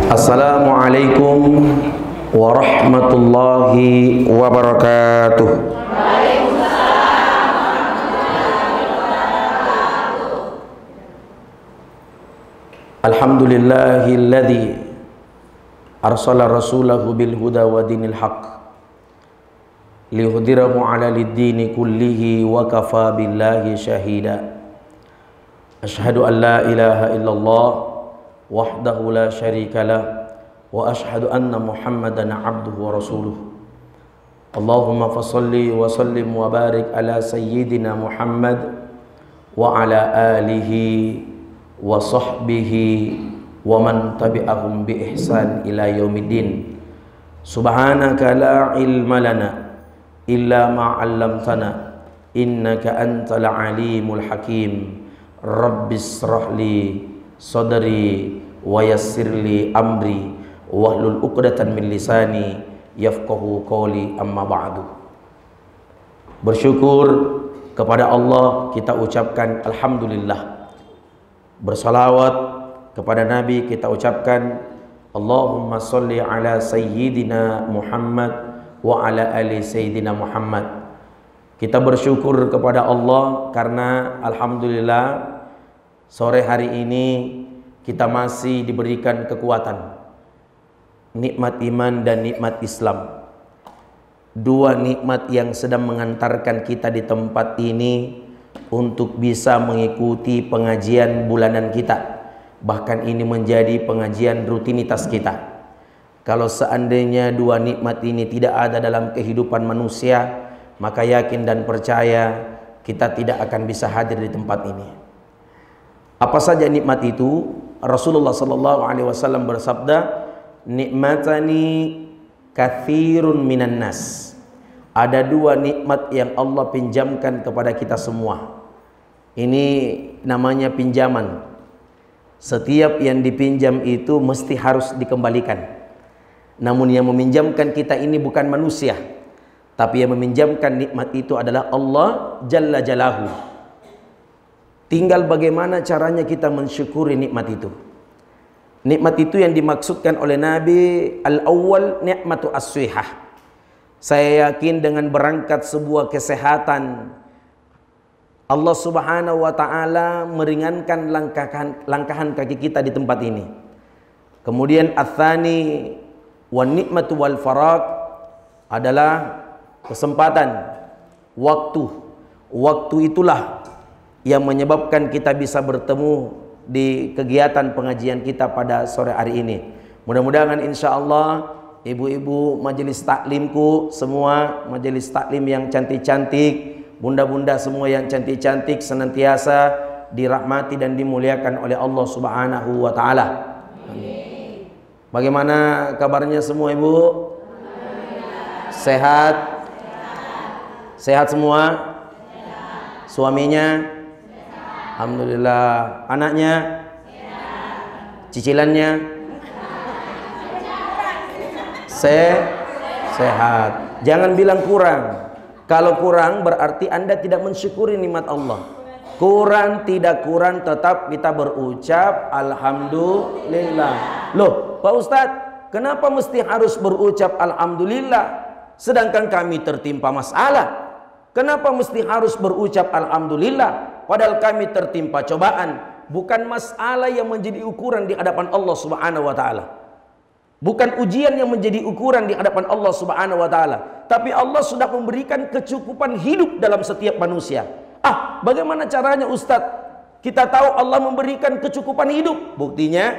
Assalamualaikum warahmatullahi wabarakatuh. Alhamdulillahilladzi arsala rasulahu bil huda wa dinil haqq liyudhhirahu 'ala lid-dini kullihi wa kafa billahi shahida. Asyhadu an la ilaha illallah wahdahu la syarika lah wa asyhadu anna Muhammadan abduhu wa rasuluh. Allahumma fassalli wa sallim wa barik ala sayyidina Muhammad wa ala alihi wa sahbihi wa man tabi'ahum bi ihsan ila yaumiddin. Subhanaka la ilma lana illa ma 'allamtana innaka antal alimul hakim. Rabbis shrahli sadri wa yassirli amri wahlul 'uqdatan min lisani yafqahu qawli, amma ba'du. Bersyukur kepada Allah kita ucapkan alhamdulillah. Bersalawat kepada Nabi kita ucapkan Allahumma sholli ala sayyidina Muhammad wa ala ali sayyidina Muhammad. Kita bersyukur kepada Allah karena alhamdulillah sore hari ini kita masih diberikan kekuatan, nikmat iman dan nikmat Islam. Dua nikmat yang sedang mengantarkan kita di tempat ini untuk bisa mengikuti pengajian bulanan kita. Bahkan ini menjadi pengajian rutinitas kita. Kalau seandainya dua nikmat ini tidak ada dalam kehidupan manusia, maka yakin dan percaya kita tidak akan bisa hadir di tempat ini. Apa saja nikmat itu? Rasulullah SAW bersabda, nikmatani kathirun minan nas. Ada dua nikmat yang Allah pinjamkan kepada kita semua. Ini namanya pinjaman. Setiap yang dipinjam itu mesti harus dikembalikan. Namun yang meminjamkan kita ini bukan manusia, tapi yang meminjamkan nikmat itu adalah Allah Jalla Jalaluhu. Tinggal bagaimana caranya kita mensyukuri nikmat itu. Nikmat itu yang dimaksudkan oleh Nabi al-awwal nikmatu as-sihah. Saya yakin dengan berangkat sebuah kesehatan, Allah Subhanahu wa taala meringankan langkahan kaki kita di tempat ini. Kemudian ats-tsani wan nikmatu wal faraq adalah kesempatan, waktu. Waktu itulah yang menyebabkan kita bisa bertemu di kegiatan pengajian kita pada sore hari ini. Mudah-mudahan insya Allah ibu-ibu majelis taklimku semua, majelis taklim yang cantik-cantik, bunda-bunda semua yang cantik-cantik senantiasa dirahmati dan dimuliakan oleh Allah Subhanahu wa taala. Bagaimana kabarnya semua ibu? Sehat? Sehat semua? Suaminya? Alhamdulillah. Anaknya? Cicilannya? Sehat. Jangan bilang kurang. Kalau kurang berarti Anda tidak mensyukuri nikmat Allah. Kurang tidak kurang tetap kita berucap alhamdulillah. Loh, Pak Ustadz, kenapa mesti harus berucap alhamdulillah sedangkan kami tertimpa masalah? Kenapa mesti harus berucap alhamdulillah padahal kami tertimpa cobaan? Bukan masalah yang menjadi ukuran di hadapan Allah Subhanahu wa taala. Bukan ujian yang menjadi ukuran di hadapan Allah Subhanahu wa taala, tapi Allah sudah memberikan kecukupan hidup dalam setiap manusia. Bagaimana caranya Ustadz? Kita tahu Allah memberikan kecukupan hidup. Buktinya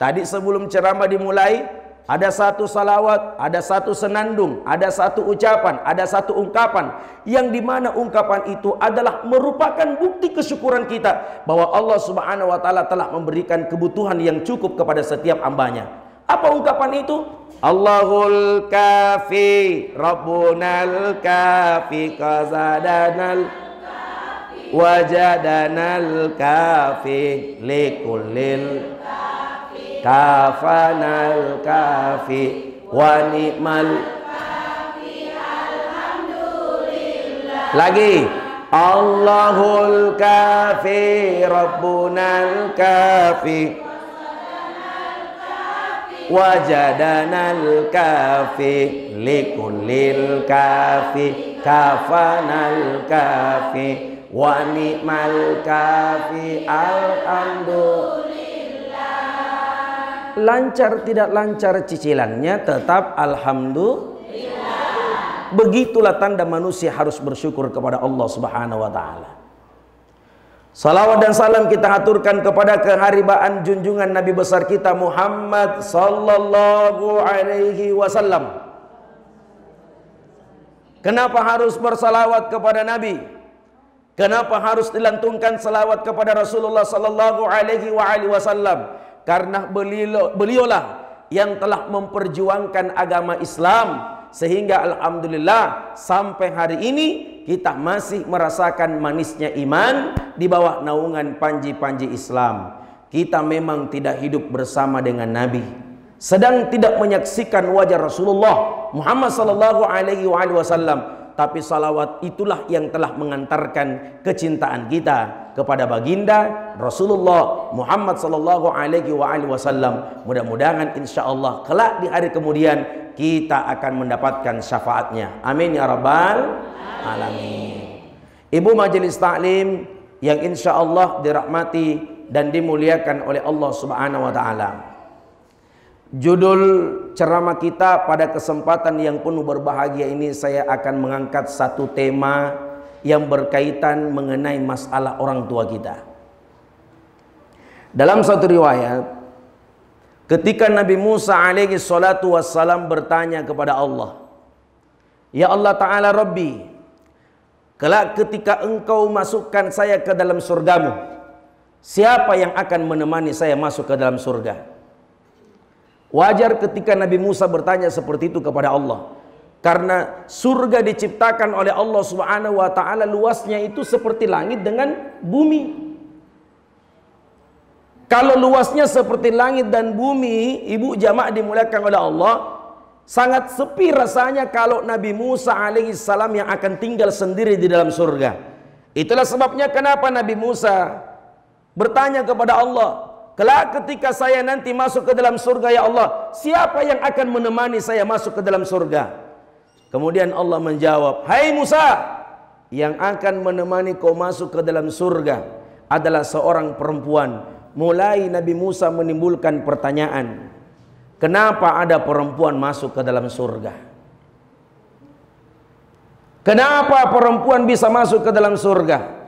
tadi sebelum ceramah dimulai ada satu salawat, ada satu senandung, ada satu ucapan, ada satu ungkapan yang dimana ungkapan itu adalah merupakan bukti kesyukuran kita bahwa Allah Subhanahu wa taala telah memberikan kebutuhan yang cukup kepada setiap hambanya. Apa ungkapan itu? Allahul kafi, Rabbunal kafi, qazadanal wajadanal kafi, likulil kafanal kafi, wa ni'mal Lagi. Allahul kafi Rabbunal kafi wajadanal kafi likullil kafi kafanal kafi wa ni'mal kafi alhamdulillah. Lancar tidak lancar cicilannya tetap alhamdulillah. Begitulah tanda manusia harus bersyukur kepada Allah Subhanahu wa taala. Salawat dan salam kita aturkan kepada keharibaan junjungan Nabi besar kita Muhammad sallallahu alaihi wasallam. Kenapa harus bersalawat kepada Nabi? Kenapa harus dilantungkan salawat kepada Rasulullah sallallahu alaihi wasallam? Karena beliaulah yang telah memperjuangkan agama Islam, sehingga alhamdulillah sampai hari ini kita masih merasakan manisnya iman di bawah naungan panji-panji Islam. Kita memang tidak hidup bersama dengan Nabi, sedang tidak menyaksikan wajah Rasulullah Muhammad sallallahu alaihi wasallam, tapi salawat itulah yang telah mengantarkan kecintaan kita kepada baginda Rasulullah Muhammad sallallahu alaihi wasallam. Mudah-mudahan insyaallah kelak di hari kemudian kita akan mendapatkan syafaatnya. Amin ya rabbal alamin. Ibu majelis taklim yang insyaallah dirahmati dan dimuliakan oleh Allah Subhanahu wa taala. Judul ceramah kita pada kesempatan yang penuh berbahagia ini, saya akan mengangkat satu tema yang berkaitan mengenai masalah orang tua kita. Dalam satu riwayat, ketika Nabi Musa alaihi salatu wassalam bertanya kepada Allah, "Ya Allah Ta'ala Rabbi, kelak ketika engkau masukkan saya ke dalam surgamu, siapa yang akan menemani saya masuk ke dalam surga?" Wajar ketika Nabi Musa bertanya seperti itu kepada Allah, karena surga diciptakan oleh Allah Subhanahu wa taala, luasnya itu seperti langit dengan bumi. Kalau luasnya seperti langit dan bumi, ibu jamaah dimuliakan oleh Allah, sangat sepi rasanya kalau Nabi Musa alaihi salam yang akan tinggal sendiri di dalam surga. Itulah sebabnya kenapa Nabi Musa bertanya kepada Allah, kelak ketika saya nanti masuk ke dalam surga ya Allah, siapa yang akan menemani saya masuk ke dalam surga? Kemudian Allah menjawab, "Hai Musa, yang akan menemani kau masuk ke dalam surga adalah seorang perempuan." Mulai Nabi Musa menimbulkan pertanyaan, kenapa ada perempuan masuk ke dalam surga? Kenapa perempuan bisa masuk ke dalam surga?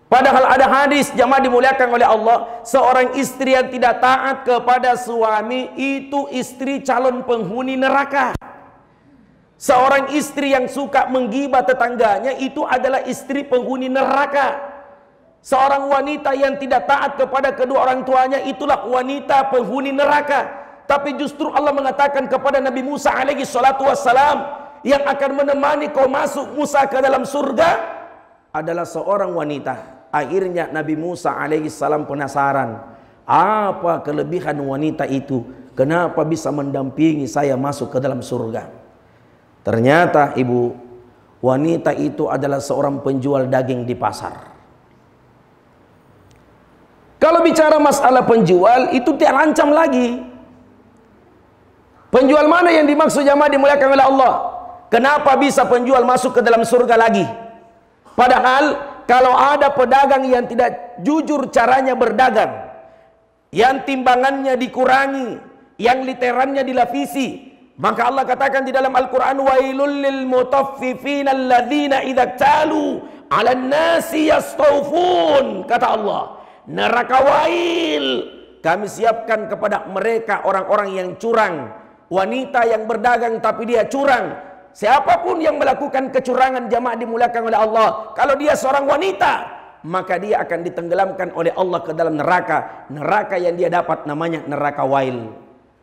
Padahal ada hadis, jamaah dimuliakan oleh Allah, seorang istri yang tidak taat kepada suami itu istri calon penghuni neraka. Seorang istri yang suka menggibah tetangganya itu adalah istri penghuni neraka. Seorang wanita yang tidak taat kepada kedua orang tuanya itulah wanita penghuni neraka. Tapi justru Allah mengatakan kepada Nabi Musa alaihi salatu wassalam, yang akan menemani kau masuk Musa ke dalam surga adalah seorang wanita. Akhirnya Nabi Musa alaihi salam penasaran, apa kelebihan wanita itu? Kenapa bisa mendampingi saya masuk ke dalam surga? Ternyata ibu, wanita itu adalah seorang penjual daging di pasar. Kalau bicara masalah penjual, itu terancam lagi. Penjual mana yang dimaksud jamaah dimuliakan oleh Allah? Kenapa bisa penjual masuk ke dalam surga lagi? Padahal kalau ada pedagang yang tidak jujur caranya berdagang, yang timbangannya dikurangi, yang literannya dilapisi, maka Allah katakan di dalam Al-Quran, "Wailul lil mutaffifin alladzina idza talu 'alan nasi yastawfun." Kata Allah, neraka wail kami siapkan kepada mereka orang-orang yang curang, wanita yang berdagang tapi dia curang. Siapapun yang melakukan kecurangan jamaah dimuliakan oleh Allah, kalau dia seorang wanita, maka dia akan ditenggelamkan oleh Allah ke dalam neraka. Neraka yang dia dapat namanya neraka wail.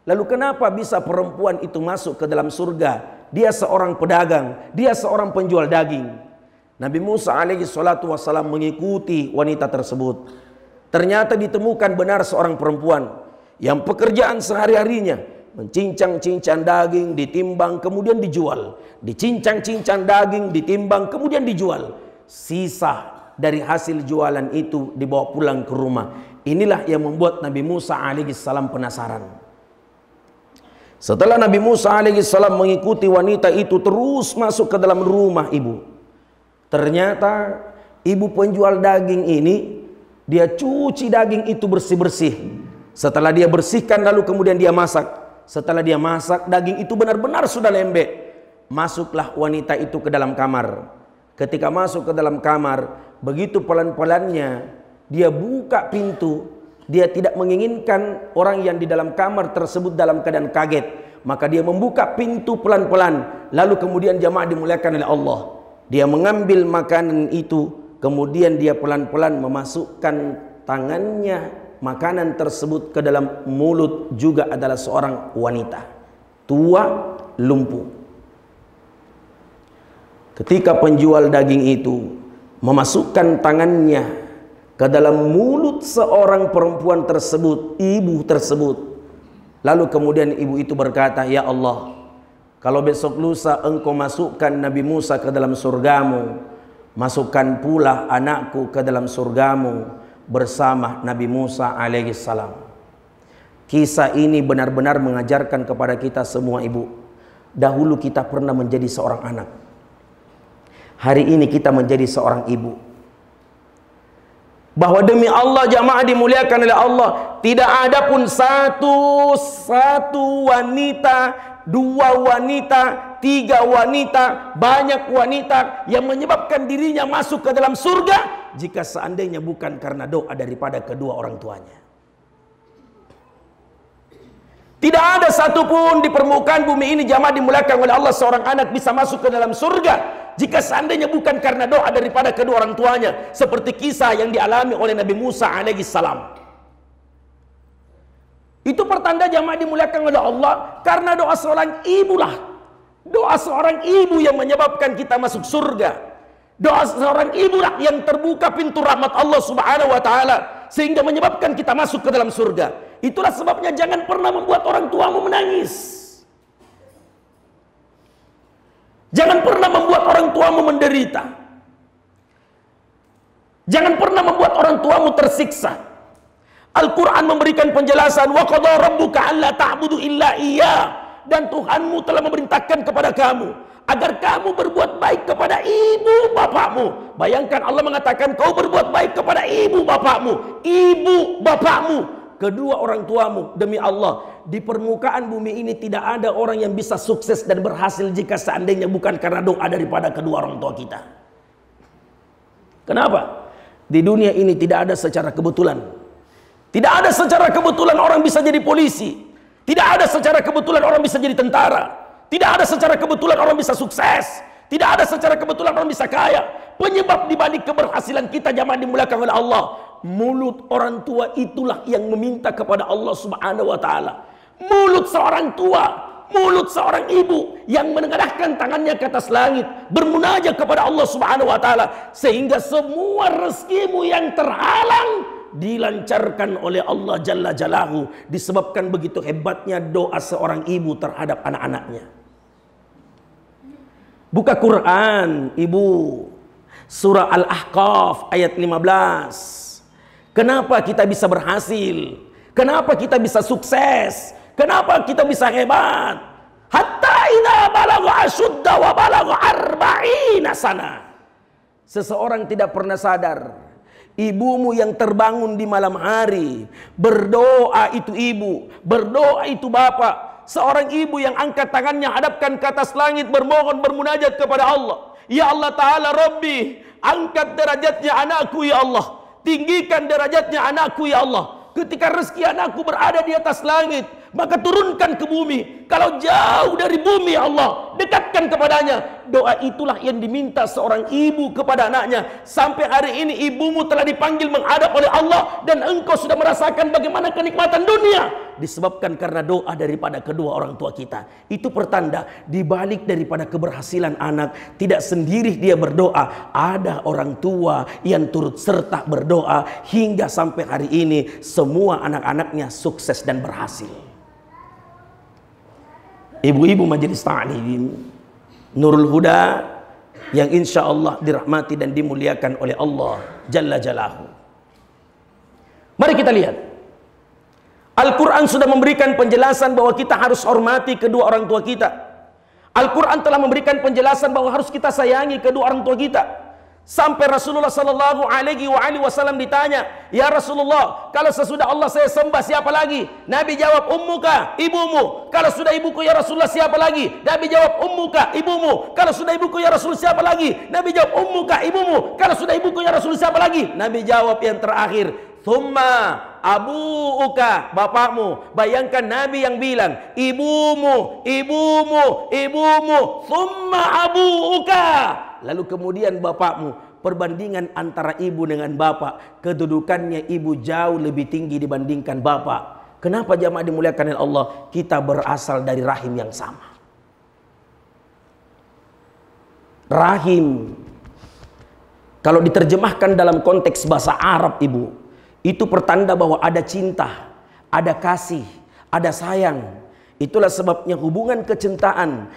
Lalu kenapa bisa perempuan itu masuk ke dalam surga? Dia seorang pedagang, dia seorang penjual daging. Nabi Musa alaihi salatu wassalam mengikuti wanita tersebut. Ternyata ditemukan benar seorang perempuan yang pekerjaan sehari-harinya Mencincang-cincang daging, ditimbang, kemudian dijual. Dicincang-cincang daging, ditimbang, kemudian dijual. Sisa dari hasil jualan itu dibawa pulang ke rumah. Inilah yang membuat Nabi Musa alaihissalam penasaran. Setelah Nabi Musa alaihissalam mengikuti wanita itu terus masuk ke dalam rumah ibu. Ternyata ibu penjual daging ini, dia cuci daging itu bersih-bersih. Setelah dia bersihkan lalu kemudian dia masak. Setelah dia masak, daging itu benar-benar sudah lembek. Masuklah wanita itu ke dalam kamar. Ketika masuk ke dalam kamar, begitu pelan-pelannya dia buka pintu. Dia tidak menginginkan orang yang di dalam kamar tersebut dalam keadaan kaget. Maka dia membuka pintu pelan-pelan. Lalu kemudian jamaah dimuliakan oleh Allah, dia mengambil makanan itu. Kemudian dia pelan-pelan memasukkan tangannya makanan tersebut ke dalam mulut, juga adalah seorang wanita tua, lumpuh. Ketika penjual daging itu memasukkan tangannya ke dalam mulut seorang perempuan tersebut, ibu tersebut, lalu kemudian ibu itu berkata, "Ya Allah, kalau besok lusa engkau masukkan Nabi Musa ke dalam surgamu, masukkan pula anakku ke dalam surgamu bersama Nabi Musa alaihissalam." Kisah ini benar-benar mengajarkan kepada kita semua ibu. Dahulu kita pernah menjadi seorang anak. Hari ini kita menjadi seorang ibu. Bahwa demi Allah jamaah dimuliakan oleh Allah, tidak ada pun satu wanita, dua wanita, tiga wanita, banyak wanita yang menyebabkan dirinya masuk ke dalam surga jika seandainya bukan karena doa daripada kedua orang tuanya. Tidak ada satupun di permukaan bumi ini jamaah dimuliakan oleh Allah seorang anak bisa masuk ke dalam surga jika seandainya bukan karena doa daripada kedua orang tuanya, seperti kisah yang dialami oleh Nabi Musa alaihissalam. Itu pertanda jamaah dimuliakan oleh Allah, karena doa seorang ibu lah, doa seorang ibu yang menyebabkan kita masuk surga. Doa seorang ibu lah yang terbuka pintu rahmat Allah subhanahu wa ta'ala, sehingga menyebabkan kita masuk ke dalam surga. Itulah sebabnya jangan pernah membuat orang tuamu menangis. Jangan pernah membuat orang tuamu menderita. Jangan pernah membuat orang tuamu tersiksa. Al-Quran memberikan penjelasan, wa qada rabbuka alla ta'budu illa iya, dan Tuhanmu telah memerintahkan kepada kamu agar kamu berbuat baik kepada ibu bapakmu. Bayangkan Allah mengatakan kau berbuat baik kepada ibu bapakmu, ibu bapakmu, kedua orang tuamu. Demi Allah, di permukaan bumi ini tidak ada orang yang bisa sukses dan berhasil jika seandainya bukan karena doa daripada kedua orang tua kita. Kenapa? Di dunia ini tidak ada secara kebetulan. Tidak ada secara kebetulan orang bisa jadi polisi. Tidak ada secara kebetulan orang bisa jadi tentara. Tidak ada secara kebetulan orang bisa sukses. Tidak ada secara kebetulan orang bisa kaya. Penyebab dibalik keberhasilan kita jamaah dimuliakan oleh Allah, mulut orang tua itulah yang meminta kepada Allah subhanahu wa ta'ala. Mulut seorang tua, mulut seorang ibu yang menengadahkan tangannya ke atas langit, bermunajat kepada Allah subhanahu wa ta'ala, sehingga semua rezekimu yang terhalang dilancarkan oleh Allah jalla jalahu, disebabkan begitu hebatnya doa seorang ibu terhadap anak-anaknya. Buka Quran ibu, surah Al-Ahqaf ayat 15. Kenapa kita bisa berhasil? Kenapa kita bisa sukses? Kenapa kita bisa hebat? Hatta idza balagha ashudda wa balagha 40 sana. Seseorang tidak pernah sadar, ibumu yang terbangun di malam hari, berdoa itu ibu, berdoa itu bapak. Seorang ibu yang angkat tangannya hadapkan ke atas langit, bermohon, bermunajat kepada Allah. Ya Allah Ta'ala Rabbi, angkat derajatnya anakku ya Allah, tinggikan derajatnya anakku ya Allah. Ketika rezeki anakku berada di atas langit, maka turunkan ke bumi. Kalau jauh dari bumi ya Allah, dekatkan kepadanya. Doa itulah yang diminta seorang ibu kepada anaknya. Sampai hari ini ibumu telah dipanggil menghadap oleh Allah, dan engkau sudah merasakan bagaimana kenikmatan dunia disebabkan karena doa daripada kedua orang tua kita. Itu pertanda dibalik daripada keberhasilan anak, tidak sendiri dia berdoa, ada orang tua yang turut serta berdoa hingga sampai hari ini semua anak-anaknya sukses dan berhasil. ibu-ibu majelis ta'lim Nurul Huda yang insya Allah dirahmati dan dimuliakan oleh Allah Jalla Jalaluhu. Mari kita lihat, Al-Quran sudah memberikan penjelasan bahwa kita harus hormati kedua orang tua kita. Al-Quran telah memberikan penjelasan bahwa harus kita sayangi kedua orang tua kita. Sampai Rasulullah sallallahu alaihi wasallam ditanya, "Ya Rasulullah, kalau sesudah Allah saya sembah siapa lagi?" Nabi jawab, "Ummuka," ibumu. "Kalau sudah ibuku ya Rasulullah siapa lagi?" Nabi jawab, "Ummuka," ibumu. "Kalau sudah ibuku ya Rasulullah siapa lagi?" Nabi jawab, "Ummuka," ibumu. "Kalau sudah ibuku ya Rasulullah siapa lagi?" Nabi jawab yang terakhir, "Thumma abuuka," bapakmu. Bayangkan Nabi yang bilang, "Ibumu, ibumu, ibumu, thumma abuuka." Lalu kemudian bapakmu. Perbandingan antara ibu dengan bapak, kedudukannya ibu jauh lebih tinggi dibandingkan bapak. Kenapa jamaah dimuliakan oleh Allah? Kita berasal dari rahim yang sama. Rahim, kalau diterjemahkan dalam konteks bahasa Arab, ibu, itu pertanda bahwa ada cinta, ada kasih, ada sayang. Itulah sebabnya hubungan kecintaan,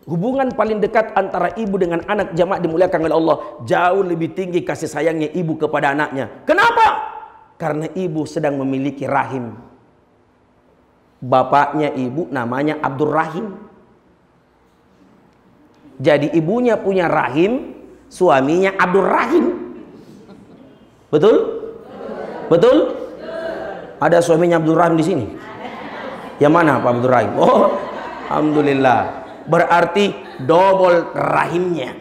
hubungan paling dekat antara ibu dengan anak, jamaah dimuliakan oleh Allah, jauh lebih tinggi kasih sayangnya ibu kepada anaknya. Kenapa? Karena ibu sedang memiliki rahim. Bapaknya ibu namanya Abdurrahim. Jadi ibunya punya rahim, suaminya Abdurrahim. Betul? Betul? Ada suaminya Abdurrahim di sini? Yang mana Pak Abdurrahim? Oh, alhamdulillah. Berarti double rahimnya.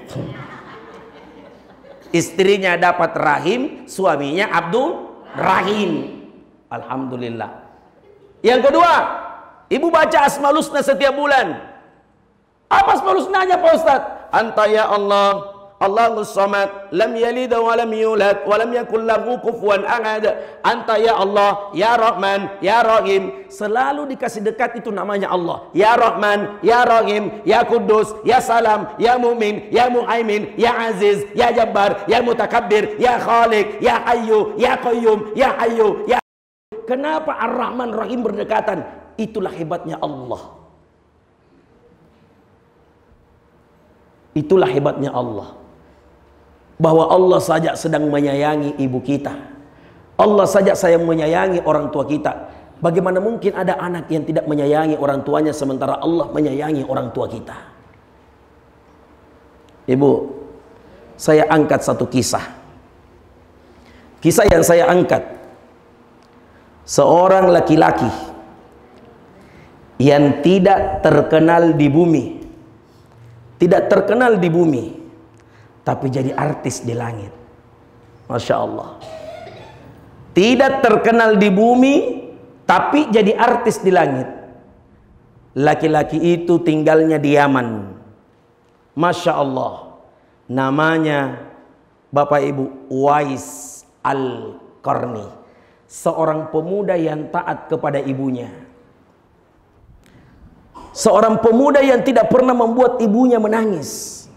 Istrinya dapat rahim, suaminya Abdul Rahim. Alhamdulillah. Yang kedua, ibu baca Asmaul Husna setiap bulan. Apa Asmaul Husnanya Pak Ustaz? Anta ya Allah, Allahus Samad, lam yalid wa lam yulad wa lam yakul lahu kufuwan ahad. Anta ya Allah, ya Rahman, ya Rahim. Selalu dikasih dekat itu namanya Allah. Ya Rahman, ya Rahim, ya Kudus, ya Salam, ya Mumin, ya Muhaimin, ya Aziz, ya Jabbar, ya Mutakabbir, ya Khaliq, ya Hayyu, ya Qayyum, ya Hayyu, ya. Kenapa Ar-Rahman Rahim berdekatan? Itulah hebatnya Allah. Itulah hebatnya Allah. Bahwa Allah saja sedang menyayangi ibu kita. Allah saja sayang menyayangi orang tua kita. Bagaimana mungkin ada anak yang tidak menyayangi orang tuanya sementara Allah menyayangi orang tua kita? Ibu, saya angkat satu kisah. Kisah yang saya angkat, seorang laki-laki yang tidak terkenal di bumi, tidak terkenal di bumi, tapi jadi artis di langit. Masya Allah. Tidak terkenal di bumi, tapi jadi artis di langit. Laki-laki itu tinggalnya di Yaman. Masya Allah. Namanya Bapak Ibu Uwais Al-Qarni. Seorang pemuda yang taat kepada ibunya. Seorang pemuda yang tidak pernah membuat ibunya menangis.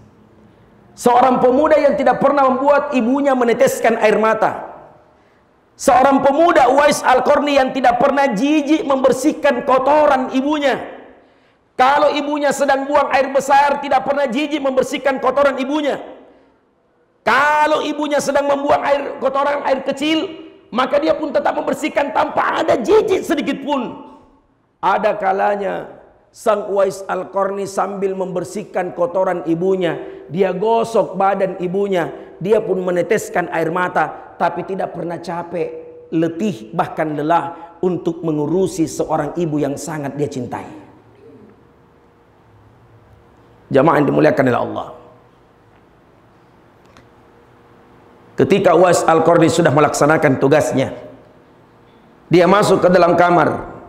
Seorang pemuda yang tidak pernah membuat ibunya meneteskan air mata. Seorang pemuda Uwais Al-Qarni yang tidak pernah jijik membersihkan kotoran ibunya. Kalau ibunya sedang buang air besar, tidak pernah jijik membersihkan kotoran ibunya. Kalau ibunya sedang membuang kotoran air kecil, maka dia pun tetap membersihkan tanpa ada jijik sedikit pun. Ada kalanya sang Uwais Al-Qarni sambil membersihkan kotoran ibunya, dia gosok badan ibunya, dia pun meneteskan air mata, tapi tidak pernah capek, letih, bahkan lelah untuk mengurusi seorang ibu yang sangat dia cintai. Jamaah yang dimuliakan oleh Allah. Ketika Uwais Al-Qarni sudah melaksanakan tugasnya, dia masuk ke dalam kamar.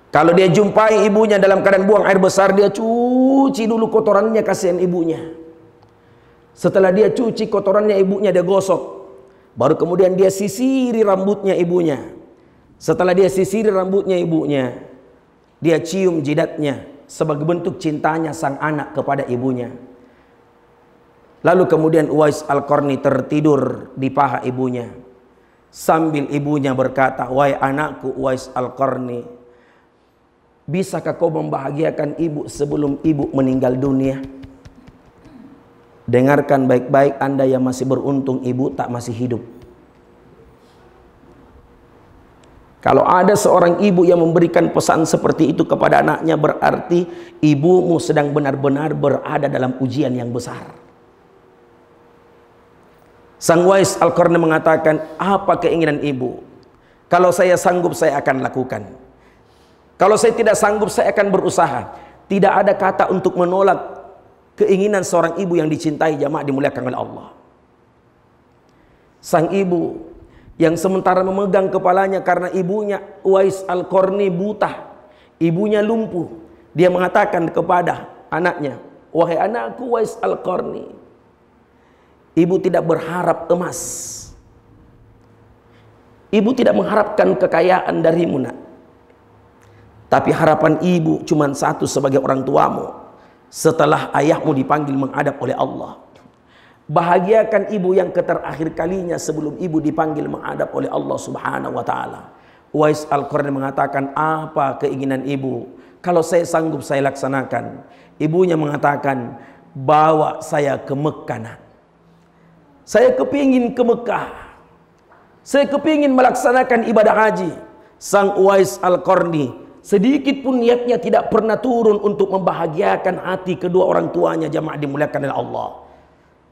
Kalau dia jumpai ibunya dalam keadaan buang air besar, dia cuci dulu kotorannya, kasihan ibunya. Setelah dia cuci kotorannya ibunya, dia gosok. Baru kemudian dia sisiri rambutnya ibunya. Setelah dia sisiri rambutnya ibunya, dia cium jidatnya sebagai bentuk cintanya sang anak kepada ibunya. Lalu kemudian Uwais Al-Qarni tertidur di paha ibunya. Sambil ibunya berkata, "Wahai anakku Uwais Al-Qarni, Bisakah kau membahagiakan ibu sebelum ibu meninggal dunia? Dengarkan baik-baik Anda yang masih beruntung ibu tak masih hidup. Kalau ada seorang ibu yang memberikan pesan seperti itu kepada anaknya, berarti ibumu sedang benar-benar berada dalam ujian yang besar. Sang Uwais Al-Qarni mengatakan, apa keinginan ibu? Kalau saya sanggup saya akan lakukan. Kalau saya tidak sanggup saya akan berusaha. Tidak ada kata untuk menolak keinginan seorang ibu yang dicintai, jamaah dimuliakan oleh Allah. Sang ibu yang sementara memegang kepalanya karena ibunya Uwais Al-Qarni buta, ibunya lumpuh, dia mengatakan kepada anaknya, wahai anakku Uwais Al-Qarni, ibu tidak berharap emas, ibu tidak mengharapkan kekayaan darimu nak, tapi harapan ibu cuma satu sebagai orang tuamu. Setelah ayahmu dipanggil menghadap oleh Allah, bahagiakan ibu yang terakhir kalinya sebelum ibu dipanggil menghadap oleh Allah Subhanahu wa taala. Uwais Al-Qarni mengatakan, apa keinginan ibu? Kalau saya sanggup saya laksanakan. Ibunya mengatakan, bawa saya ke Mekah nak. Saya kepingin ke Mekah. Saya kepingin melaksanakan ibadah haji. Sang Uwais Al-Qarni sedikit pun niatnya tidak pernah turun untuk membahagiakan hati kedua orang tuanya, jamaah dimuliakan oleh Allah.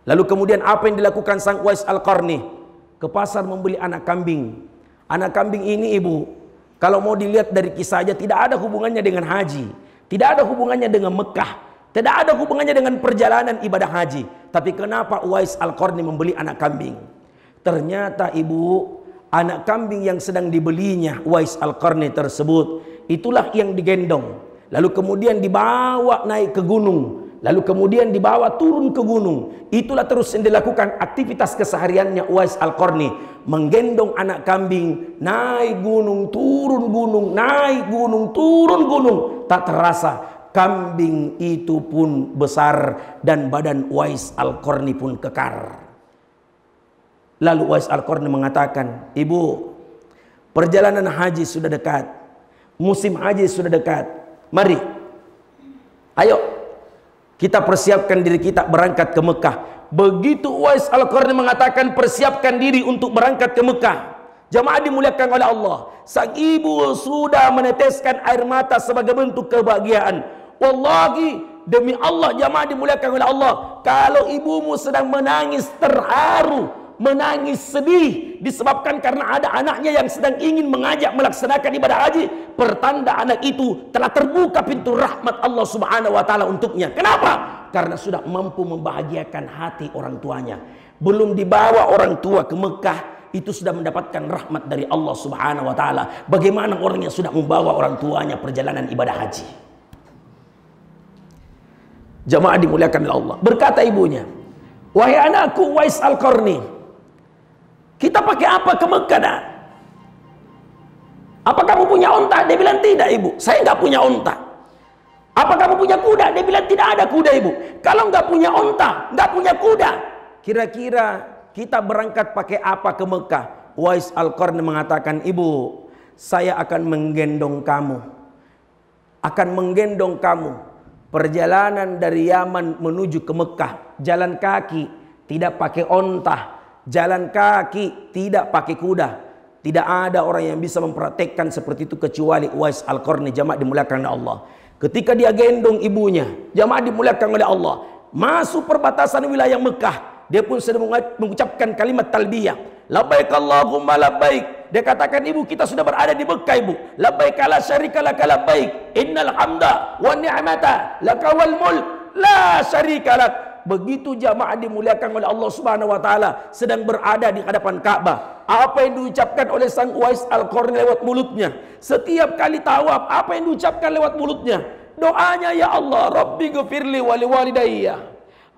Lalu kemudian apa yang dilakukan sang Uwais Al-Qarni? Ke pasar membeli anak kambing. Anak kambing ini ibu, kalau mau dilihat dari kisahnya, tidak ada hubungannya dengan haji, tidak ada hubungannya dengan Mekah, tidak ada hubungannya dengan perjalanan ibadah haji. Tapi kenapa Uwais Al-Qarni membeli anak kambing? Ternyata ibu, anak kambing yang sedang dibelinya Uwais Al-Qarni tersebut, itulah yang digendong, lalu kemudian dibawa naik ke gunung, lalu kemudian dibawa turun ke gunung. Itulah terus yang dilakukan aktivitas kesehariannya Uwais Al-Qarni, menggendong anak kambing, naik gunung, turun gunung, naik gunung, turun gunung. Tak terasa kambing itu pun besar dan badan Uwais Al-Qarni pun kekar. Lalu Uwais Al-Qarni mengatakan, ibu, perjalanan haji sudah dekat, musim haji sudah dekat, mari, ayo kita persiapkan diri kita berangkat ke Mekah. Begitu Uwais Al-Qarni mengatakan persiapkan diri untuk berangkat ke Mekah, jamaah dimuliakan oleh Allah, sang ibu sudah meneteskan air mata sebagai bentuk kebahagiaan. Wallahi, demi Allah jamaah dimuliakan oleh Allah, kalau ibumu sedang menangis terharu, menangis sedih disebabkan karena ada anaknya yang sedang ingin mengajak melaksanakan ibadah haji, pertanda anak itu telah terbuka pintu rahmat Allah Subhanahu wa taala untuknya. Kenapa? Karena sudah mampu membahagiakan hati orang tuanya. Belum dibawa orang tua ke Mekah, itu sudah mendapatkan rahmat dari Allah Subhanahu wa taala. Bagaimana orang yang sudah membawa orang tuanya perjalanan ibadah haji? Jamaah dimuliakan oleh Allah. Berkata ibunya, wahai anakku Uwais Al-Qarni, kita pakai apa ke Mekah dah? Apa kamu punya unta? Dia bilang tidak ibu, saya nggak punya unta. Apa kamu punya kuda? Dia bilang tidak ada kuda ibu. Kalau nggak punya unta, nggak punya kuda, kira-kira kita berangkat pakai apa ke Mekah? Uwais Al-Qarni mengatakan, ibu, saya akan menggendong kamu, akan menggendong kamu. Perjalanan dari Yaman menuju ke Mekah, jalan kaki, tidak pakai onta, jalan kaki, tidak pakai kuda. Tidak ada orang yang bisa mempraktekkan seperti itu kecuali Uwais Al-Qarni, jamaah dimuliakan oleh Allah. Ketika dia gendong ibunya, jamaah dimuliakan oleh Allah, masuk perbatasan wilayah Mekah, dia pun sedang mengucapkan kalimat talbiyah, labbaik Allahumma labbaik. Dia katakan, ibu, kita sudah berada di Mekah ibu. Labbaik la syarika laka labbaik, innal hamda wa ni'mata laka wal mulk la syarika lak. Begitu jamaah dimuliakan oleh Allah Subhanahu wa taala sedang berada di hadapan Ka'bah, apa yang diucapkan oleh sang Uwais Al-Qarni lewat mulutnya? Setiap kali tawaf, apa yang diucapkan lewat mulutnya? Doanya, ya Allah, Rabbi ghfirli wa liwalidayya,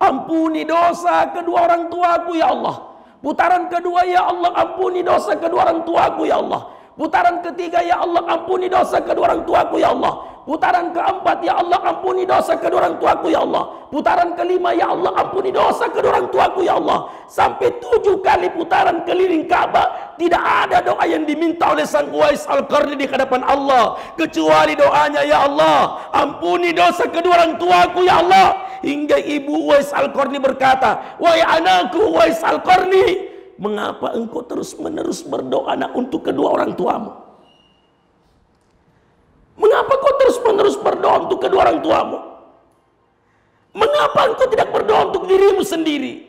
ampuni dosa kedua orang tuaku ya Allah. Putaran kedua, ya Allah, ampuni dosa kedua orang tuaku ya Allah. Putaran ketiga, ya Allah, ampuni dosa kedua orang tuaku ya Allah. Putaran keempat, ya Allah, ampuni dosa kedua orang tuaku ya Allah. Putaran kelima, ya Allah, ampuni dosa kedua orang tuaku ya Allah. Sampai 7 kali putaran keliling Ka'bah, Tidak ada doa yang diminta oleh sang Uwais Al-Qarni di hadapan Allah kecuali doanya, ya Allah, ampuni dosa kedua orang tuaku ya Allah. Hingga ibu Uwais Al-Qarni berkata, wahai anakku Uwais Al-Qarni, mengapa engkau terus-menerus berdoa untuk kedua orang tuamu? Mengapa kau terus-menerus berdoa untuk kedua orang tuamu? Mengapa engkau tidak berdoa untuk dirimu sendiri?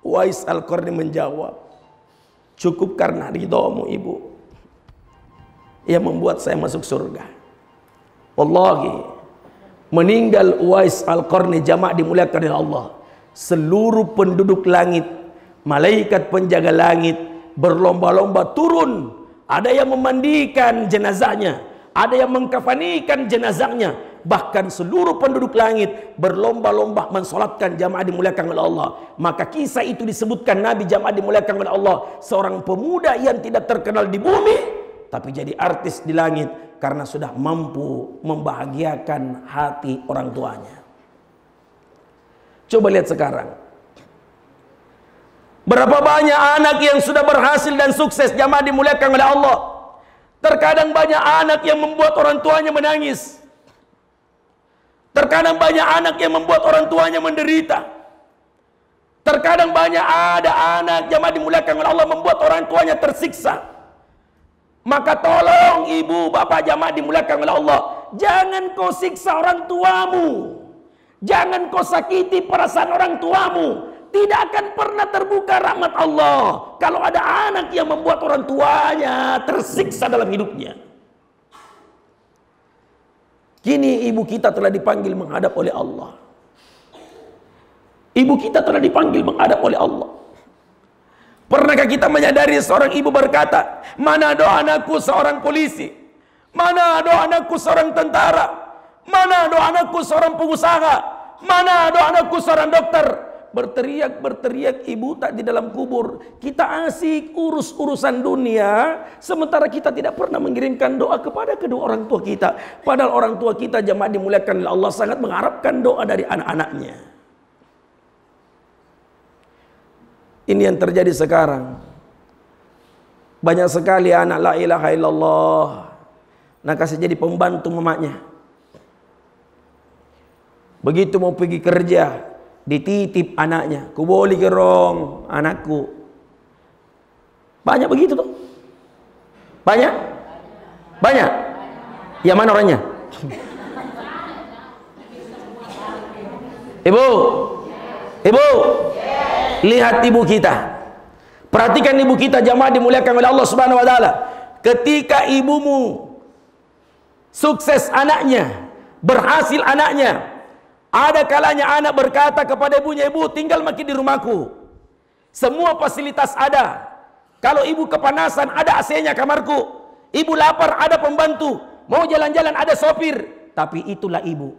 Uwais Al-Qarni menjawab, cukup karena ridhomu ibu yang membuat saya masuk surga. Wallahi, meninggal Uwais Al-Qarni, jamaah dimuliakan oleh Allah, seluruh penduduk langit, malaikat penjaga langit berlomba-lomba turun. Ada yang memandikan jenazahnya, ada yang mengkafanikan jenazahnya. Bahkan seluruh penduduk langit berlomba-lomba mensolatkan, jamaah dimuliakan oleh Allah. Maka kisah itu disebutkan Nabi, jamaah dimuliakan oleh Allah, seorang pemuda yang tidak terkenal di bumi tapi jadi artis di langit karena sudah mampu membahagiakan hati orang tuanya. Coba lihat sekarang, berapa banyak anak yang sudah berhasil dan sukses, jamaah dimuliakan oleh Allah. Terkadang banyak anak yang membuat orang tuanya menangis. Terkadang banyak anak yang membuat orang tuanya menderita. Terkadang banyak ada anak, jamaah dimuliakan oleh Allah, membuat orang tuanya tersiksa. Maka tolong ibu, bapak, jamaah dimuliakan oleh Allah, jangan kau siksa orang tuamu. Jangan kau sakiti perasaan orang tuamu. Tidak akan pernah terbuka rahmat Allah kalau ada anak yang membuat orang tuanya tersiksa dalam hidupnya. Kini ibu kita telah dipanggil menghadap oleh Allah. Ibu kita telah dipanggil menghadap oleh Allah. Pernahkah kita menyadari seorang ibu berkata, mana doa anakku seorang polisi, mana doa anakku seorang tentara, mana doa anakku seorang pengusaha, mana doa anakku seorang dokter. Berteriak ibu tak di dalam kubur. Kita asik urus urusan dunia, sementara kita tidak pernah mengirimkan doa kepada kedua orang tua kita. Padahal orang tua kita, jamaah dimuliakan oleh Allah, sangat mengharapkan doa dari anak-anaknya. Ini yang terjadi sekarang. Banyak sekali anak la ilaha illallah, nah kasih jadi pembantu mamanya. Begitu mau pergi kerja, dititip anaknya, ku boleh gerong anakku. Banyak begitu tuh. Banyak? Banyak? Yang mana orangnya? Ibu, ibu, lihat ibu kita. Perhatikan ibu kita, jamaah dimuliakan oleh Allah Subhanahu wa taala. Ketika ibumu sukses anaknya, berhasil anaknya, ada kalanya anak berkata kepada ibunya, ibu tinggal makin di rumahku, semua fasilitas ada. Kalau ibu kepanasan ada AC-nya kamarku, ibu lapar ada pembantu, mau jalan-jalan ada sopir. Tapi itulah ibu.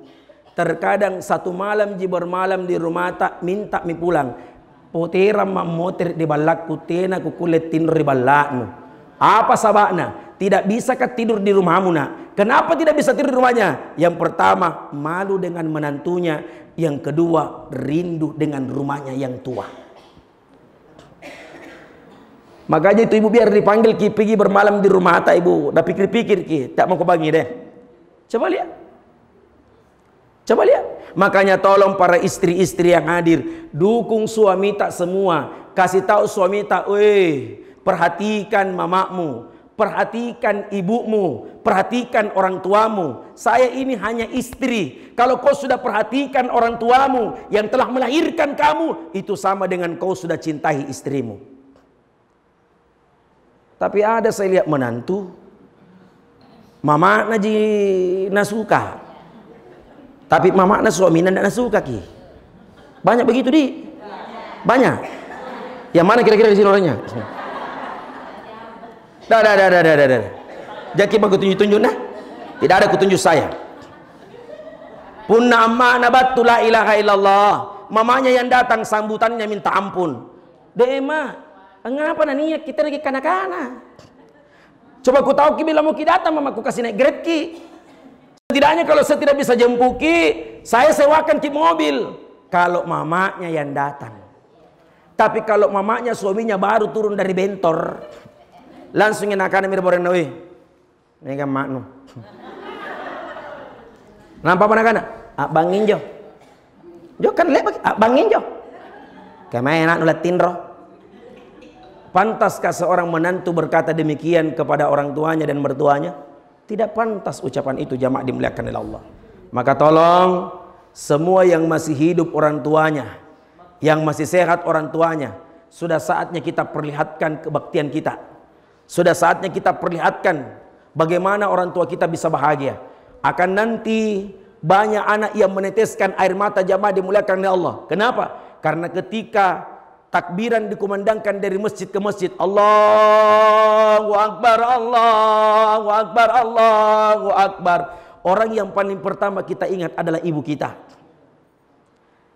Terkadang satu malam bermalam di rumah tak minta mi pulang. Potera mamoter di balakku tena ku kulit tidur di balakmu. Apa sabakna? Tidak bisakah tidur di rumahmu nak? Kenapa tidak bisa tidur di rumahnya? Yang pertama, malu dengan menantunya. Yang kedua, rindu dengan rumahnya yang tua. Makanya itu ibu biar dipanggil ki pergi bermalam di rumah tak ibu. Dah pikir-pikir ki, tak mau kau bagi deh. Coba lihat. Coba lihat. Makanya tolong para istri-istri yang hadir, dukung suami tak semua. Kasih tahu suami tak, perhatikan mamamu, perhatikan ibumu, perhatikan orang tuamu. Saya ini hanya istri. Kalau kau sudah perhatikan orang tuamu yang telah melahirkan kamu, itu sama dengan kau sudah cintai istrimu. Tapi ada saya lihat menantu, mama naji nasuka, tapi mama na suami nanda nasuka ki. Banyak begitu di? Banyak. Yang mana kira-kira di sini orangnya? Dah. Jadi bagus tunjuk-tunjuk nah. Tidak ada kutunjuk saya. Punna amma nabattu la ilaha illallah. Mamanya yang datang sambutannya minta ampun. Dema, ngapa na niat kita lagi kanak-kanak. Coba ku tahu ki bila mau ki datang mamaku kasih naik grade ki. Setidaknya kalau saya tidak bisa jempuki, saya sewakan ki mobil. Kalau mamanya yang datang. Tapi kalau mamanya suaminya baru turun dari bentor, langsung enakan mirip orang nawi. Ini kan maknu. Nampak mana kana? Bangin jo. Jo kan lek bangin jo. Kemana nulat tinro? Pantaskah seorang menantu berkata demikian kepada orang tuanya dan mertuanya? Tidak pantas ucapan itu, jamaah dimuliakan oleh Allah. Maka tolong semua yang masih hidup orang tuanya, yang masih sehat orang tuanya, sudah saatnya kita perlihatkan kebaktian kita. Sudah saatnya kita perlihatkan bagaimana orang tua kita bisa bahagia. Akan nanti banyak anak yang meneteskan air mata, jamaah dimuliakan oleh Allah. Kenapa? Karena ketika takbiran dikumandangkan dari masjid ke masjid, Allahu Akbar, Allahu Akbar, Allahu Akbar, orang yang paling pertama kita ingat adalah ibu kita.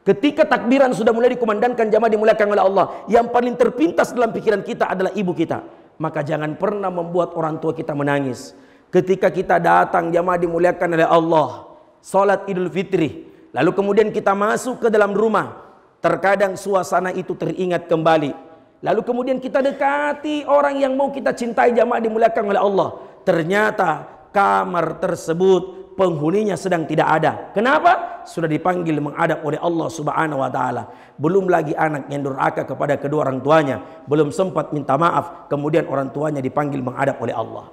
Ketika takbiran sudah mulai dikumandangkan, jamaah dimuliakan oleh Allah, yang paling terpintas dalam pikiran kita adalah ibu kita. Maka jangan pernah membuat orang tua kita menangis. Ketika kita datang, jamaah dimuliakan oleh Allah, salat Idul Fitri, lalu kemudian kita masuk ke dalam rumah, terkadang suasana itu teringat kembali. Lalu kemudian kita dekati orang yang mau kita cintai, jamaah dimuliakan oleh Allah. Ternyata kamar tersebut penghuninya sedang tidak ada. Kenapa? Sudah dipanggil menghadap oleh Allah Subhanahu wa taala. Belum lagi anak yang durhaka kepada kedua orang tuanya, belum sempat minta maaf, kemudian orang tuanya dipanggil menghadap oleh Allah.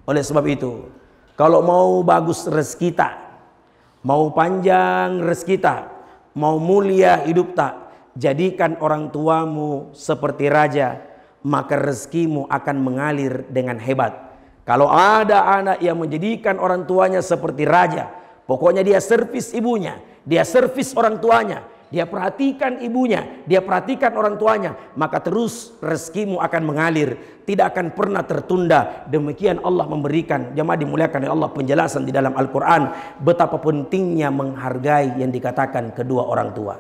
Oleh sebab itu, kalau mau bagus rezeki kita, mau panjang rezeki kita, mau mulia hidup tak, jadikan orang tuamu seperti raja, maka rezekimu akan mengalir dengan hebat. Kalau ada anak yang menjadikan orang tuanya seperti raja, pokoknya dia servis ibunya, dia servis orang tuanya, dia perhatikan ibunya, dia perhatikan orang tuanya, maka terus rezekimu akan mengalir, tidak akan pernah tertunda. Demikian Allah memberikan, jemaah dimuliakan oleh Allah, penjelasan di dalam Al-Quran betapa pentingnya menghargai yang dikatakan kedua orang tua.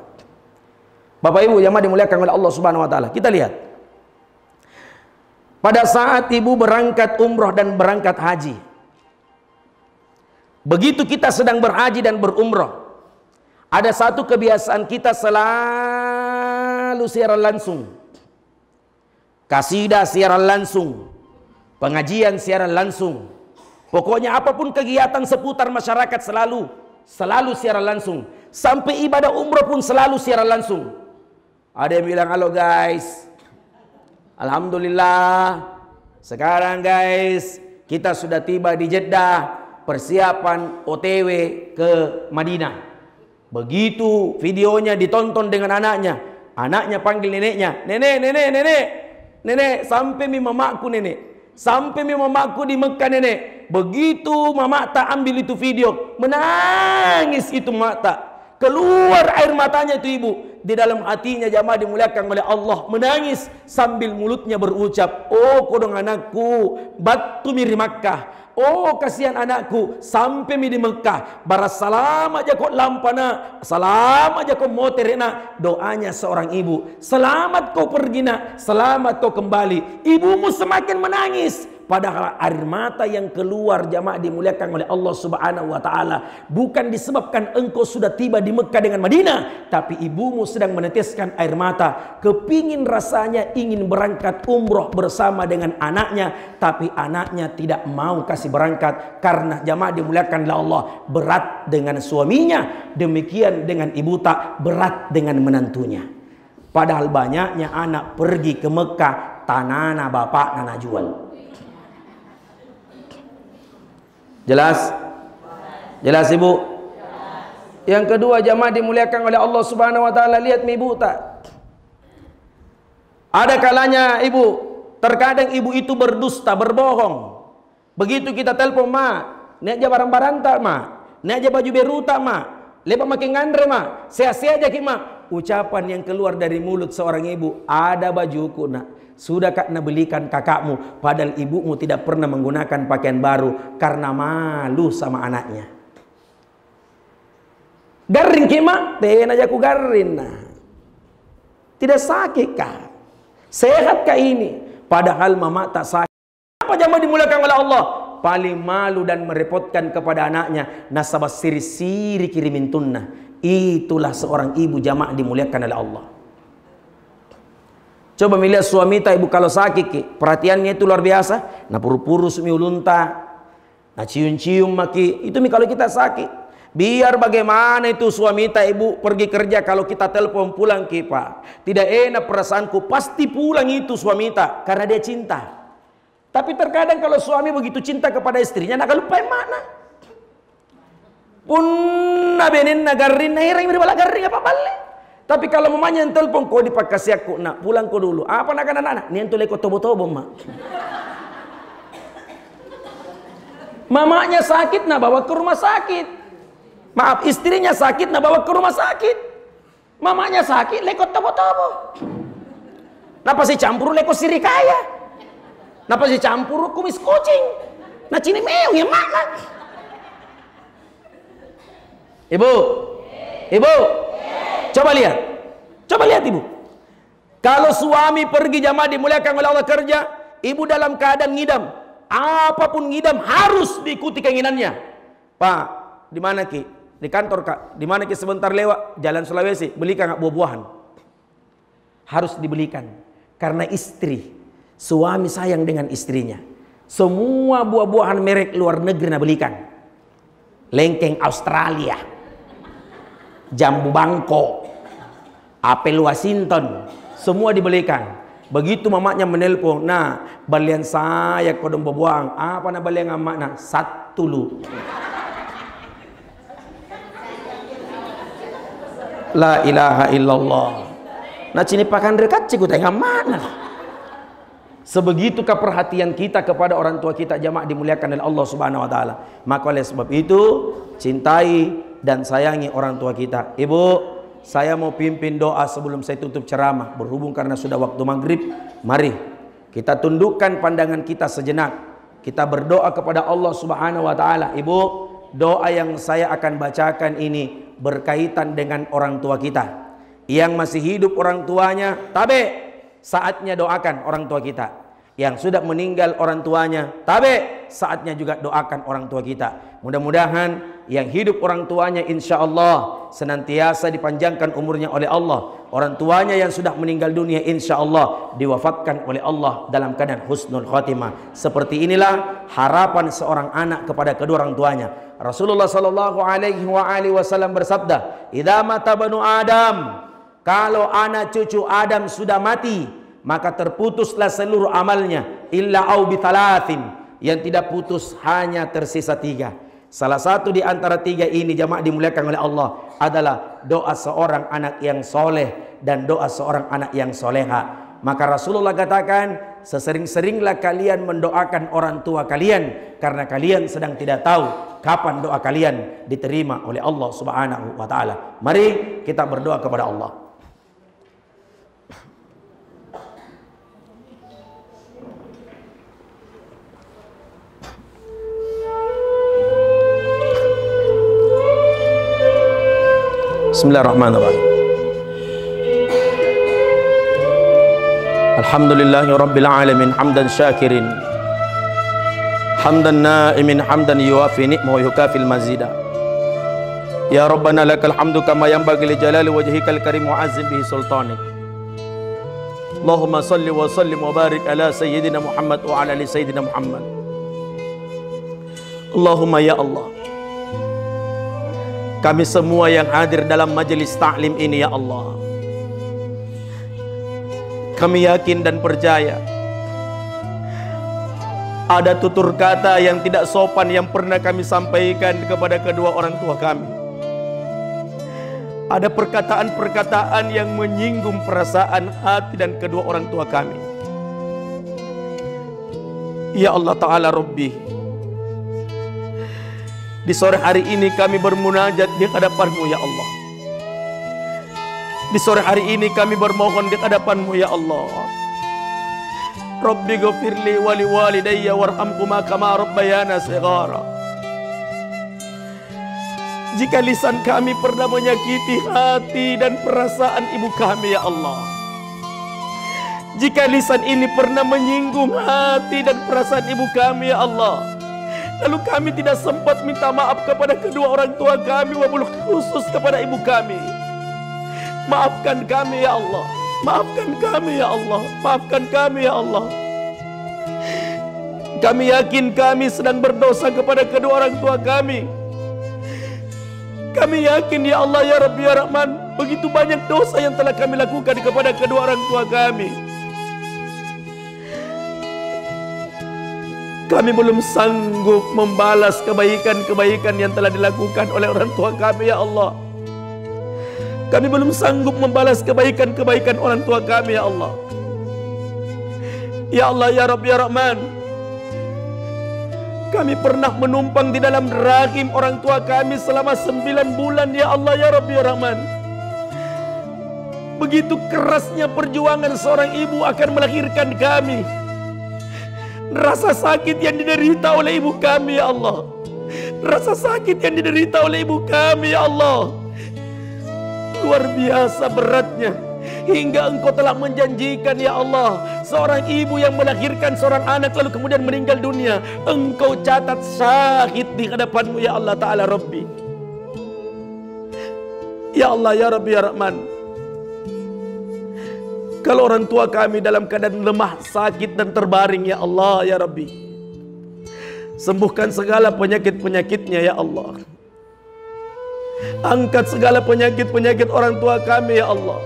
Bapak Ibu jemaah dimuliakan oleh Allah Subhanahu wa taala, kita lihat pada saat ibu berangkat umroh dan berangkat haji, begitu kita sedang berhaji dan berumroh, ada satu kebiasaan kita selalu siaran langsung, kasidah siaran langsung, pengajian siaran langsung, pokoknya apapun kegiatan seputar masyarakat selalu siaran langsung. Sampai ibadah umroh pun selalu siaran langsung. Ada yang bilang, halo guys, alhamdulillah sekarang guys kita sudah tiba di Jeddah, persiapan OTW ke Madinah. Begitu videonya ditonton dengan anaknya, anaknya panggil neneknya, nenek, sampai mi mamaku nenek, sampai mi mamaku di Mekah nenek. Begitu mama tak ambil itu video, menangis itu mata, keluar air matanya itu ibu. Di dalam hatinya jamaah dimuliakan oleh Allah, menangis sambil mulutnya berucap, oh kodong anakku batu miri Makkah, oh kasihan anakku sampai mi di Mekah, baras salam aja kok lampana, salam aja kok moterena. Doanya seorang ibu, selamat kau pergi nak, selamat kau kembali. Ibumu semakin menangis, padahal air mata yang keluar jamaah dimuliakan oleh Allah Subhanahu wa taala bukan disebabkan engkau sudah tiba di Mekah dengan Madinah, tapi ibumu sedang meneteskan air mata, kepingin rasanya ingin berangkat umroh bersama dengan anaknya, tapi anaknya tidak mau kasih berangkat karena jamaah dimuliakan oleh Allah berat dengan suaminya, demikian dengan ibu tak berat dengan menantunya. Padahal banyaknya anak pergi ke Mekah tanana bapak nana jual. Jelas? Jelas ibu? Yang kedua jamaah dimuliakan oleh Allah Subhanahu wa taala, lihat ibu tak? Ada kalanya ibu, terkadang ibu itu berdusta, berbohong. Begitu kita telepon, ma, nek aja barang-barang tak ma, nek aja baju biru tak ma, lepas makin ngandre ma, sehat-sehat aja ma. Ucapan yang keluar dari mulut seorang ibu, ada bajuku nak, sudah kak nak belikan kakakmu, padahal ibumu tidak pernah menggunakan pakaian baru karena malu sama anaknya. Garing kima, ten aja ku garing nah. Tidak sakit kah? Sehat kah ini? Padahal mama tak sakit. Apa jamaah dimuliakan oleh Allah? Paling malu dan merepotkan kepada anaknya, nasabah siri-siri kirimin tunnah. Itulah seorang ibu jamaah dimuliakan oleh Allah. Coba melihat suami ta ibu kalau sakit ki, perhatiannya itu luar biasa. Nah puru-puru sumi ulunta, nah cium-cium maki. Itu mi kalau kita sakit. Biar bagaimana itu suami ta ibu pergi kerja, kalau kita telepon pulang ki pak, tidak enak perasaanku, pasti pulang itu suami ta karena dia cinta. Tapi terkadang kalau suami begitu cinta kepada istrinya, nak lupa yang mana. Pun nabenin nagarin, nahiring berbala garing apa balik. Tapi kalau mamanya yang telepon kau dipakasih aku, nak pulang kau dulu. Apa nak anak-anak? Ni entole kau tobo-tobo mak. Mamanya sakit, nak bawa ke rumah sakit. Maaf, istrinya sakit, nak bawa ke rumah sakit. Mamanya sakit, lekot tobo-tobo. Napa si campur lekot sirikaya? Napa si campur kumis kucing? Nah cini meong yang mana? Ibu, ibu. Coba lihat ibu. Kalau suami pergi jamaah dimuliakan oleh Allah kerja, ibu dalam keadaan ngidam, apapun ngidam harus diikuti keinginannya. Pak, di mana ki? Di kantor kak. Di mana ki sebentar lewat Jalan Sulawesi, belikan nggak buah-buahan? Harus dibelikan karena istri, suami sayang dengan istrinya. Semua buah-buahan merek luar negeri nak belikan. Lengkeng Australia, jambu Bangkok, apel Washington, semua dibelikan. Begitu mamanya menelpon, nah balian saya kodong bebuang, apa na balian amak na satu lu. La ilaha illallah. Nah cini pakan dekat cikgu tengah mana? Sebegitukah perhatian kita kepada orang tua kita jamaah dimuliakan oleh Allah Subhanahu wa taala. Maka oleh sebab itu cintai dan sayangi orang tua kita. Ibu, saya mau pimpin doa sebelum saya tutup ceramah. Berhubung karena sudah waktu maghrib, mari kita tundukkan pandangan kita sejenak. Kita berdoa kepada Allah Subhanahu wa taala. Ibu, doa yang saya akan bacakan ini berkaitan dengan orang tua kita. Yang masih hidup orang tuanya, tabe, saatnya doakan orang tua kita. Yang sudah meninggal orang tuanya, tabe, saatnya juga doakan orang tua kita. Mudah-mudahan yang hidup orang tuanya insya Allah senantiasa dipanjangkan umurnya oleh Allah. Orang tuanya yang sudah meninggal dunia insya Allah diwafatkan oleh Allah dalam keadaan husnul khotimah. Seperti inilah harapan seorang anak kepada kedua orang tuanya. Rasulullah sallallahu alaihi wasallam bersabda, "Idza mata banu Adam," kalau anak cucu Adam sudah mati, maka terputuslah seluruh amalnya, illa au bithalathin, yang tidak putus hanya tersisa 3. Salah satu di antara 3 ini jamaah dimuliakan oleh Allah adalah doa seorang anak yang soleh dan doa seorang anak yang soleha. Maka Rasulullah katakan, sesering-seringlah kalian mendoakan orang tua kalian, karena kalian sedang tidak tahu kapan doa kalian diterima oleh Allah Subhanahu wa taala. Mari kita berdoa kepada Allah. Bismillahirrahmanirrahim. Alhamdulillahi rabbil alamin, hamdan syakirin, hamdan na'imin, hamdan yuwafi ni'mahu wa yukafil mazida. Ya Rabbana lakal hamdu kama yanbaghi li jalali wajhikal karim wa azim bihi sultanik. Allahumma salli wa sallim wa barik ala sayyidina Muhammad wa ala ali sayyidina Muhammad. Allahumma ya Allah, kami semua yang hadir dalam majelis ta'lim ini ya Allah, kami yakin dan percaya ada tutur kata yang tidak sopan yang pernah kami sampaikan kepada kedua orang tua kami. Ada perkataan-perkataan yang menyinggung perasaan hati dan kedua orang tua kami. Ya Allah Ta'ala Rabbi, di sore hari ini kami bermunajat di hadapan-Mu ya Allah. Di sore hari ini kami bermohon di hadapan-Mu ya Allah. Rabbi ghafirli wa liwalidayya warhamhuma kama rabbayana shighara. Jika lisan kami pernah menyakiti hati dan perasaan ibu kami ya Allah, jika lisan ini pernah menyinggung hati dan perasaan ibu kami ya Allah, lalu kami tidak sempat minta maaf kepada kedua orang tua kami, wabil khusus kepada ibu kami, maafkan kami ya Allah. Maafkan kami ya Allah, maafkan kami ya Allah. Kami yakin kami sedang berdosa kepada kedua orang tua kami. Kami yakin ya Allah ya Rabbi ya Rahman, begitu banyak dosa yang telah kami lakukan kepada kedua orang tua kami. Kami belum sanggup membalas kebaikan-kebaikan yang telah dilakukan oleh orang tua kami ya Allah. Kami belum sanggup membalas kebaikan-kebaikan orang tua kami ya Allah. Ya Allah ya Rabbi ya Rahman, kami pernah menumpang di dalam rahim orang tua kami selama 9 bulan ya Allah ya Rabbi ya Rahman. Begitu kerasnya perjuangan seorang ibu akan melahirkan kami. Rasa sakit yang diderita oleh ibu kami ya Allah. Rasa sakit yang diderita oleh ibu kami ya Allah, luar biasa beratnya. Hingga Engkau telah menjanjikan ya Allah, seorang ibu yang melahirkan seorang anak lalu kemudian meninggal dunia, Engkau catat syahid di hadapan-Mu ya Allah Ta'ala Rabbi. Ya Allah ya Rabbi ya Rahman, kalau orang tua kami dalam keadaan lemah, sakit dan terbaring ya Allah ya Rabbi, sembuhkan segala penyakit-penyakitnya ya Allah. Angkat segala penyakit-penyakit orang tua kami ya Allah.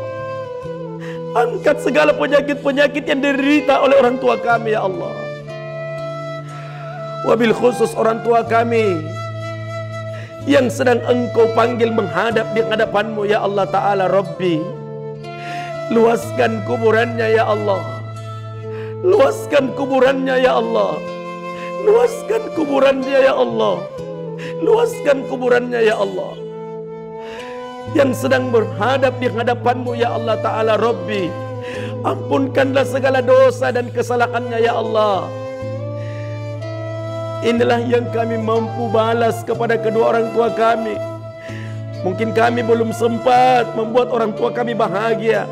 Angkat segala penyakit-penyakit yang diderita oleh orang tua kami ya Allah. Wabil khusus orang tua kami yang sedang Engkau panggil menghadap di hadapan-Mu ya Allah Ta'ala Rabbi, luaskan kuburannya ya Allah. Luaskan kuburannya ya Allah. Luaskan kuburannya ya Allah. Luaskan kuburannya ya Allah. Yang sedang berhadap di hadapan-Mu ya Allah Ta'ala Rabbi, ampunkanlah segala dosa dan kesalahannya ya Allah. Inilah yang kami mampu balas kepada kedua orang tua kami. Mungkin kami belum sempat membuat orang tua kami bahagia,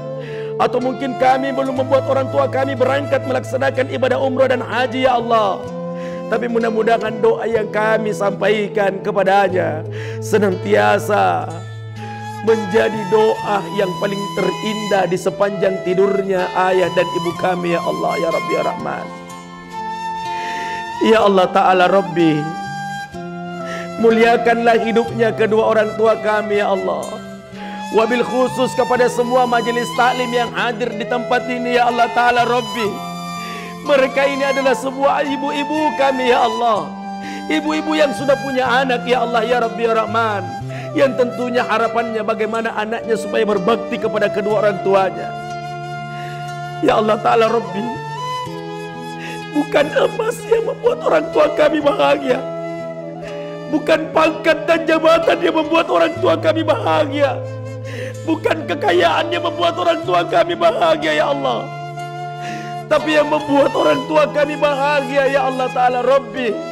atau mungkin kami belum membuat orang tua kami berangkat melaksanakan ibadah umrah dan haji ya Allah. Tapi mudah-mudahan doa yang kami sampaikan kepadanya senantiasa menjadi doa yang paling terindah di sepanjang tidurnya ayah dan ibu kami ya Allah ya Rabbi ya Rahman. Ya Allah Ta'ala Rabbi, muliakanlah hidupnya kedua orang tua kami ya Allah. Wabil khusus kepada semua majelis taklim yang hadir di tempat ini ya Allah Ta'ala Rabbi, mereka ini adalah semua ibu-ibu kami ya Allah. Ibu-ibu yang sudah punya anak ya Allah ya Rabbi ya Rahman, yang tentunya harapannya bagaimana anaknya supaya berbakti kepada kedua orang tuanya. Ya Allah Ta'ala Rabbi, bukan emas yang membuat orang tua kami bahagia, bukan pangkat dan jabatan yang membuat orang tua kami bahagia, bukan kekayaan yang membuat orang tua kami bahagia ya Allah. Tapi yang membuat orang tua kami bahagia ya Allah Ta'ala Rabbi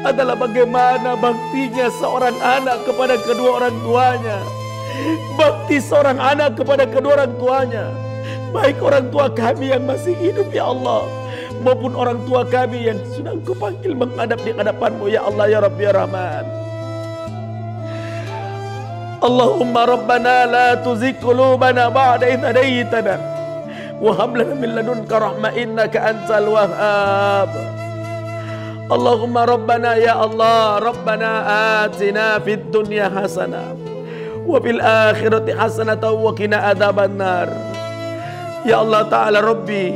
adalah bagaimana baktinya seorang anak kepada kedua orang tuanya. Bakti seorang anak kepada kedua orang tuanya, baik orang tua kami yang masih hidup ya Allah, maupun orang tua kami yang sudah Engkau panggil menghadap di hadapan-Mu ya Allah ya Rabbi ya Rahman. Allahumma Rabbana la tuzigh qulubana ba'da idh hadaitana wa hab lana min ladunka rahmah innaka antal wahhab. Allahumma Rabbana ya Allah, Rabbana atina fid dunya hasanah wa fil akhirati hasanah wa qina adzabannar. Ya Allah Ta'ala Rabbi,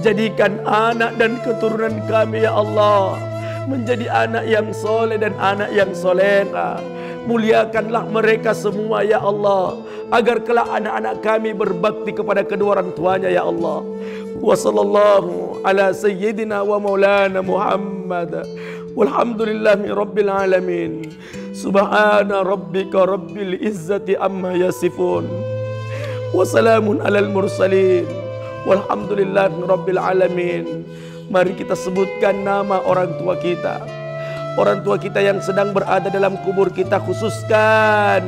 jadikan anak dan keturunan kami ya Allah menjadi anak yang soleh dan anak yang soleha. Muliakanlah mereka semua ya Allah, agar kelak anak-anak kami berbakti kepada kedua orang tuanya ya Allah. Wa sallallahu ala sayyidina wa maulana Muhammad walhamdulillahi rabbil alamin. Subhana rabbika rabbil izzati amma yasifun wa salamun alal mursalin walhamdulillahi rabbil alamin. Mari kita sebutkan nama orang tua kita. Orang tua kita yang sedang berada dalam kubur kita, khususkan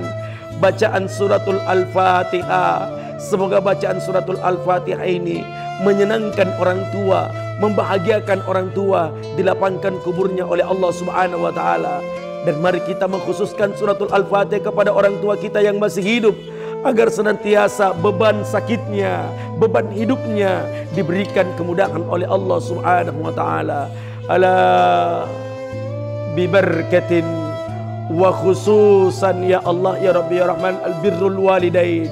bacaan suratul Al-Fatihah. Semoga bacaan suratul Al-Fatihah ini menyenangkan orang tua, membahagiakan orang tua, dilapangkan kuburnya oleh Allah Subhanahu wa Ta'ala. Dan mari kita mengkhususkan suratul Al-Fatihah kepada orang tua kita yang masih hidup, agar senantiasa beban sakitnya, beban hidupnya diberikan kemudahan oleh Allah Subhanahu wa taala. Ala bibarkatin wa khususan ya Allah ya Rabbi ya Rahman albirrul walidain.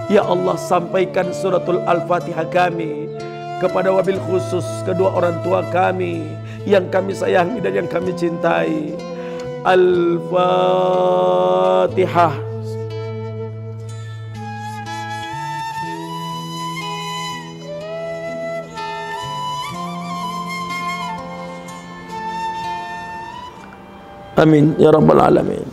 Ya Allah, sampaikan suratul Al-Fatihah kami kepada wabil khusus kedua orang tua kami yang kami sayangi dan yang kami cintai. Al-Fatihah. Amin ya rabbal alamin.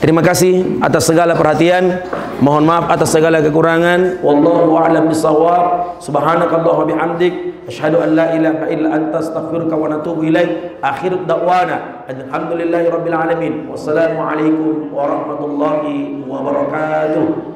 Terima kasih atas segala perhatian. Mohon maaf atas segala kekurangan. Wallahu a'lam bishawab. Subhanakallahumma bihamdik asyhadu an la ilaha illa anta astaghfiruka wa atubu ilaik. Akhir da'wana alhamdulillahi rabbil alamin. Wassalamu alaikum warahmatullahi wabarakatuh.